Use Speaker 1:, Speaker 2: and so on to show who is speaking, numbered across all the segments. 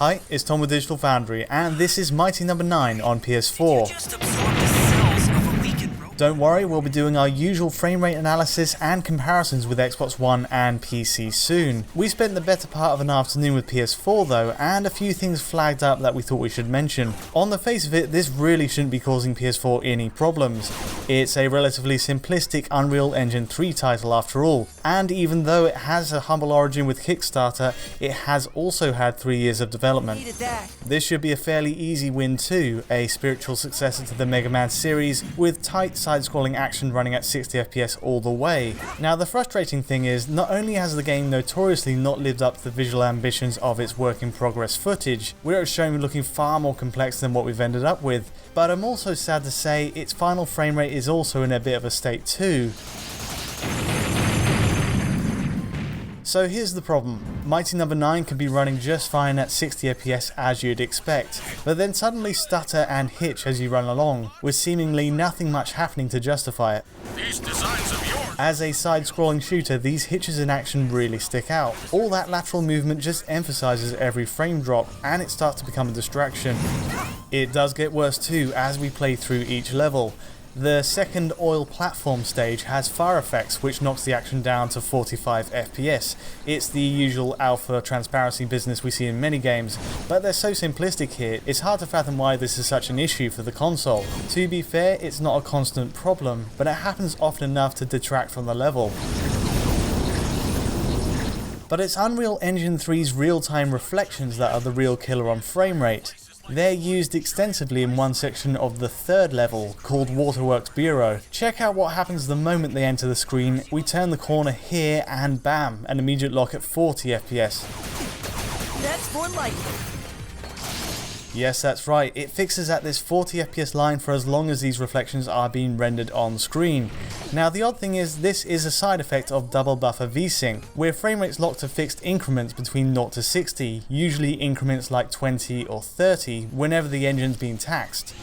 Speaker 1: Hi, it's Tom with Digital Foundry, and this is Mighty Number 9 on PS4. Don't worry, we'll be doing our usual frame rate analysis and comparisons with Xbox One and PC soon. We spent the better part of an afternoon with PS4 though, and a few things flagged up that we thought we should mention. On the face of it, this really shouldn't be causing PS4 any problems. It's a relatively simplistic Unreal Engine 3 title after all, and even though it has a humble origin with Kickstarter, it has also had 3 years of development. This should be a fairly easy win too, a spiritual successor to the Megaman series with tight side-scrolling action running at 60 FPS all the way. Now the frustrating thing is, not only has the game notoriously not lived up to the visual ambitions of its work-in-progress footage, where it's shown looking far more complex than what we've ended up with, but I'm also sad to say its final frame rate is also in a bit of a state too. So here's the problem. Mighty Number 9 can be running just fine at 60 FPS as you'd expect, but then suddenly stutter and hitch as you run along, with seemingly nothing much happening to justify it.
Speaker 2: These designs of yours.
Speaker 1: As a side-scrolling shooter, these hitches in action really stick out. All that lateral movement just emphasises every frame drop, and it starts to become a distraction. It does get worse too as we play through each level. The second oil platform stage has fire effects which knocks the action down to 45 FPS. It's the usual alpha transparency business we see in many games, but they're so simplistic here, it's hard to fathom why this is such an issue for the console. To be fair, it's not a constant problem, but it happens often enough to detract from the level. But it's Unreal Engine 3's real-time reflections that are the real killer on frame rate. They're used extensively in one section of the third level, called Waterworks Bureau. Check out what happens the moment they enter the screen. We turn the corner here and bam, an immediate lock at 40 FPS.
Speaker 3: That's more like it.
Speaker 1: Yes, that's right, it fixes at this 40 FPS line for as long as these reflections are being rendered on screen. Now the odd thing is, this is a side effect of double buffer VSync, where frame rates lock to fixed increments between 0 to 60, usually increments like 20 or 30, whenever the engine's being taxed.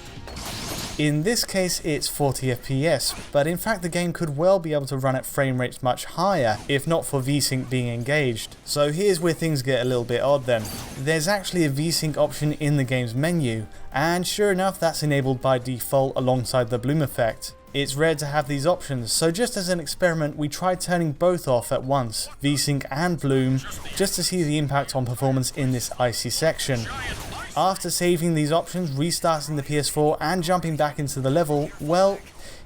Speaker 1: In this case it's 40 FPS, but in fact the game could well be able to run at frame rates much higher, if not for VSync being engaged. So here's where things get a little bit odd then. There's actually a VSync option in the game's menu, and sure enough that's enabled by default alongside the bloom effect. It's rare to have these options, so just as an experiment we tried turning both off at once, VSync and bloom, just to see the impact on performance in this icy section. After saving these options, restarting the PS4 and jumping back into the level, well,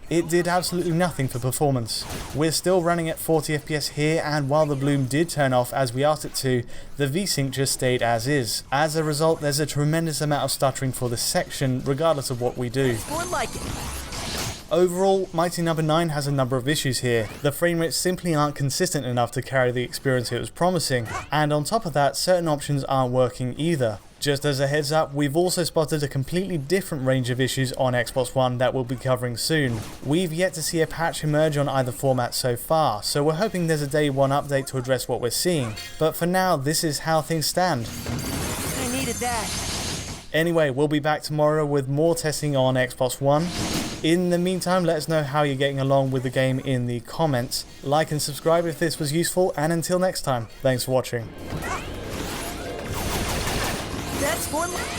Speaker 1: it did absolutely nothing for performance. We're still running at 40 FPS here, and while the bloom did turn off as we asked it to, the VSync just stayed as is. As a result, there's a tremendous amount of stuttering for this section, regardless of what we do.
Speaker 3: More like it.
Speaker 1: Overall, Mighty Number 9 has a number of issues here. The frame rates simply aren't consistent enough to carry the experience it was promising, and on top of that, certain options aren't working either. Just as a heads up, we've also spotted a completely different range of issues on Xbox One that we'll be covering soon. We've yet to see a patch emerge on either format so far, so we're hoping there's a day one update to address what we're seeing. But for now, this is how things stand.
Speaker 3: I needed that.
Speaker 1: Anyway, we'll be back tomorrow with more testing on Xbox One. In the meantime, let us know how you're getting along with the game in the comments. Like and subscribe if this was useful, and until next time, thanks for watching.
Speaker 3: That's more like